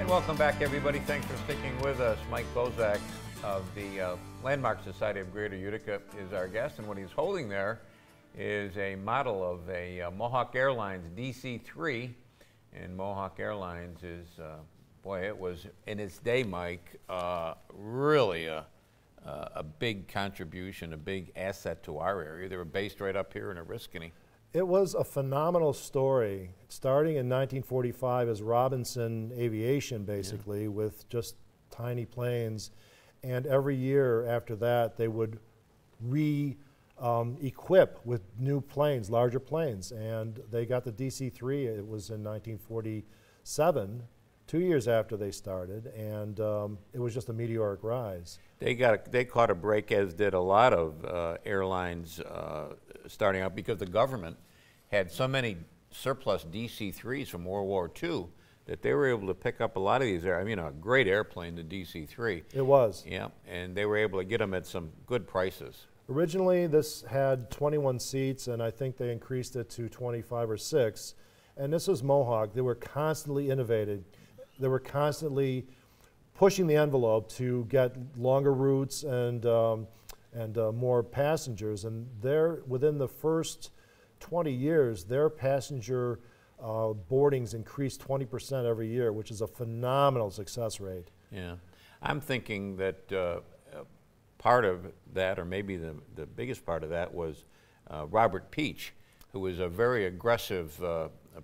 welcome back, everybody. Thanks for sticking with us. Mike Bozak of the Landmark Society of Greater Utica is our guest, and what he's holding there is a model of a Mohawk Airlines DC-3, and Mohawk Airlines is, boy, it was in its day, Mike, really a big contribution, a big asset to our area. They were based right up here in Oriskany. It was a phenomenal story, starting in 1945 as Robinson Aviation, basically, with just tiny planes. And every year after that, they would re-equip with new planes, larger planes. And they got the DC-3, it was in 1947, 2 years after they started, and it was just a meteoric rise. They caught a break, as did a lot of airlines starting out, because the government had so many surplus DC-3s from World War II that they were able to pick up a lot of these. I mean, a great airplane, the DC-3. It was. Yeah, and they were able to get them at some good prices. Originally, this had 21 seats, and I think they increased it to 25 or 6. And this was Mohawk. They were constantly innovating. They were constantly pushing the envelope to get longer routes and more passengers. And within the first 20 years, their passenger boardings increased 20% every year, which is a phenomenal success rate. Yeah, I'm thinking that part of that, or maybe the biggest part of that, was Robert Peach, who was a very aggressive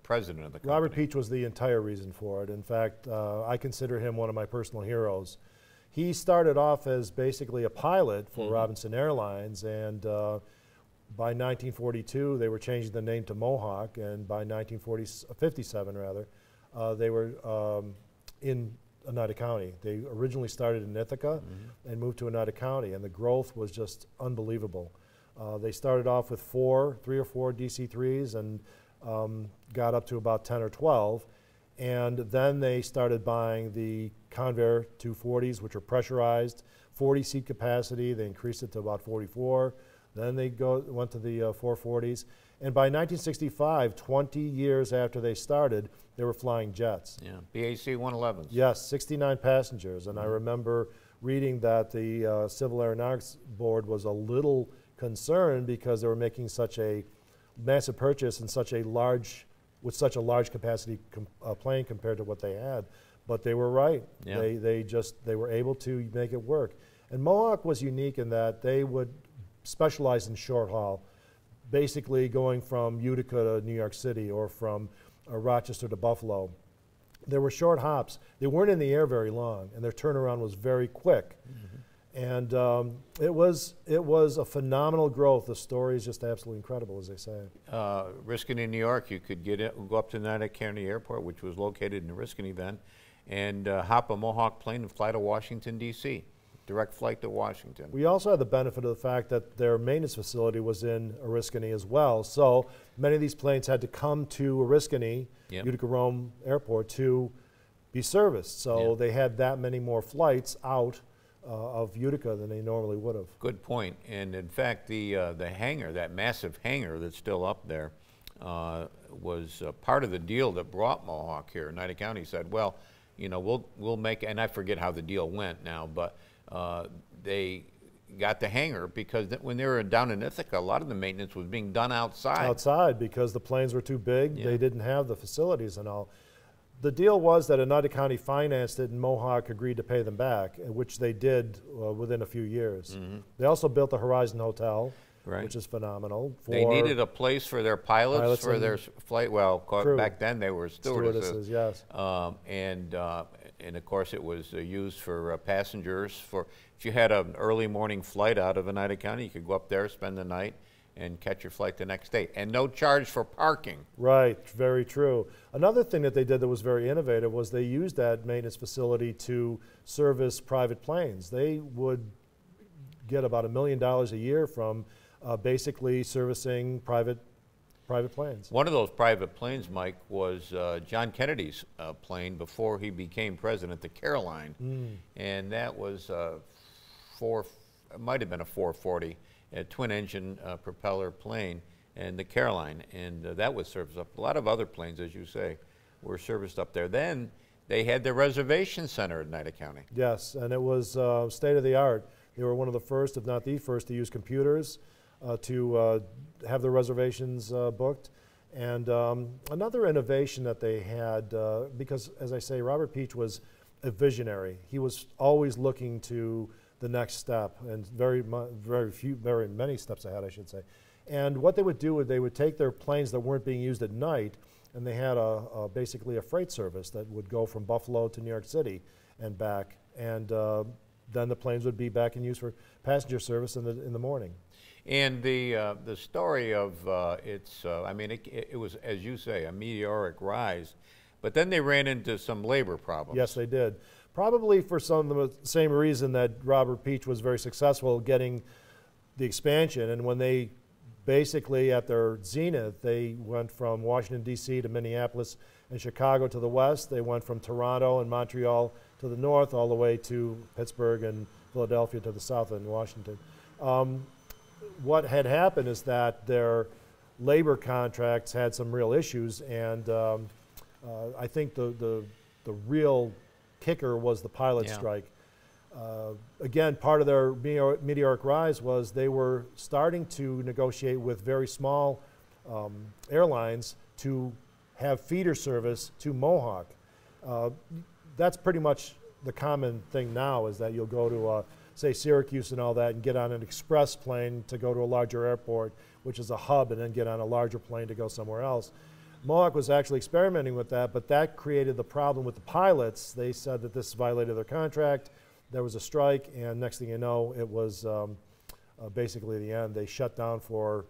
president of the company. Robert Peach was the entire reason for it. In fact, I consider him one of my personal heroes. He started off as basically a pilot for Robinson Airlines, and by 1942 they were changing the name to Mohawk, and by 1957 rather, they were in Oneida County. They originally started in Ithaca and moved to Oneida County, and the growth was just unbelievable. They started off with 3 or 4 DC-3s and got up to about 10 or 12, and then they started buying the Convair 240s, which are pressurized, 40-seat capacity. They increased it to about 44. Then they went to the 440s, and by 1965, 20 years after they started, they were flying jets. Yeah, BAC 111s. Yes, 69 passengers, and I remember reading that the Civil Aeronautics Board was a little concerned because they were making such a massive purchase and with such a large capacity plane compared to what they had. But they were right. Yeah. They were able to make it work. And Mohawk was unique in that they would specialize in short haul, basically going from Utica to New York City or from Rochester to Buffalo. There were short hops. They weren't in the air very long, and their turnaround was very quick. And it was a phenomenal growth. The story is just absolutely incredible, as they say. Oriskany, New York, you could go up to Oneida County Airport, which was located in Oriskany then, and hop a Mohawk plane and fly to Washington, D.C., direct flight to Washington. We also had the benefit of the fact that their maintenance facility was in Oriskany as well. So many of these planes had to come to Oriskany, Utica-Rome Airport, to be serviced. So they had that many more flights out of Utica than they normally would have. Good point. And in fact, the hangar, that massive hangar that's still up there, was part of the deal that brought Mohawk here. Oneida County said, well, you know, we'll make, and I forget how the deal went now, but they got the hangar because when they were down in Ithaca, a lot of the maintenance was being done outside. Outside, because the planes were too big. They didn't have the facilities and all. The deal was that Oneida County financed it and Mohawk agreed to pay them back, which they did within a few years. They also built the Horizon Hotel, which is phenomenal. They needed a place for their pilots for their flight. Well, back then they were stewardesses. Yes. And of course it was used for passengers. If you had an early morning flight out of Oneida County, you could go up there, spend the night, and catch your flight the next day. And no charge for parking. Right, very true. Another thing that they did that was very innovative was they used that maintenance facility to service private planes. They would get about $1 million a year from basically servicing private planes. One of those private planes, Mike, was John Kennedy's plane before he became president, the Caroline. And that was it might have been a 440. A twin-engine propeller plane, and the Caroline, and that was serviced up. A lot of other planes, as you say, were serviced up there. Then they had the reservation center at Nida County. Yes, and it was state of the art. They were one of the first, if not the first, to use computers to have their reservations booked. And another innovation that they had, because as I say, Robert Peach was a visionary. He was always looking to the next step, and very many steps ahead, I should say. And what they would do is they would take their planes that weren't being used at night, and they had basically a freight service that would go from Buffalo to New York City and back. And then the planes would be back in use for passenger service in the morning. And the story of I mean, it was, as you say, a meteoric rise, but then they ran into some labor problems. Yes, they did. Probably for some of the same reason that Robert Peach was very successful getting the expansion. And when they basically, at their zenith, they went from Washington, D.C. to Minneapolis and Chicago to the west. They went from Toronto and Montreal to the north, all the way to Pittsburgh and Philadelphia to the south in Washington. What had happened is that their labor contracts had some real issues, and I think the real kicker was the pilot strike. Again, part of their meteoric rise was they were starting to negotiate with very small airlines to have feeder service to Mohawk. That's pretty much the common thing now, is that you'll go to, say, Syracuse and all that, and get on an express plane to go to a larger airport, which is a hub, and then get on a larger plane to go somewhere else. Mohawk was actually experimenting with that, but that created the problem with the pilots. They said that this violated their contract. There was a strike, and next thing you know, it was basically the end. They shut down for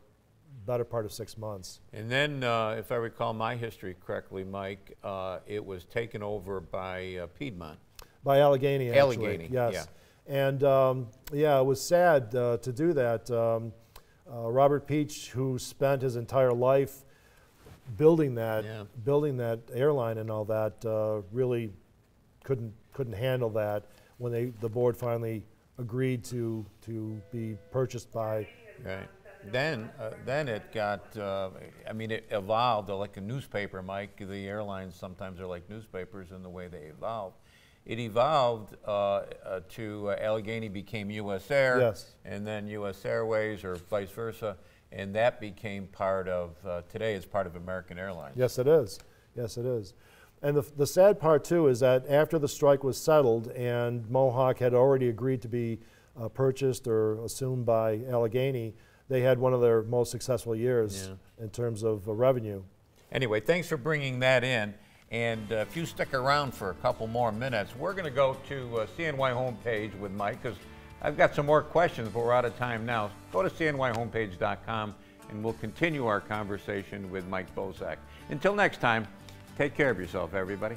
the better part of 6 months. And then, if I recall my history correctly, Mike, it was taken over by Piedmont. By Allegheny, actually. Allegheny, yes. Yeah. And yeah, it was sad to do that. Robert Peach, who spent his entire life building that airline and all that, really couldn't handle that when the board finally agreed to be purchased by. Right. Then it got. I mean, it evolved like a newspaper, Mike. The airlines sometimes are like newspapers in the way they evolve. It evolved to Allegheny became U.S. Air, yes, and then U.S. Airways, or vice versa, and that became part of, today is part of American Airlines. Yes, it is. Yes, it is. And the sad part, too, is that after the strike was settled and Mohawk had already agreed to be purchased or assumed by Allegheny, they had one of their most successful years in terms of revenue. Anyway, thanks for bringing that in. And if you stick around for a couple more minutes, we're going to go to CNY homepage with Mike, because I've got some more questions, but we're out of time now. Go to cnyhomepage.com, and we'll continue our conversation with Mike Bozak. Until next time, take care of yourself, everybody.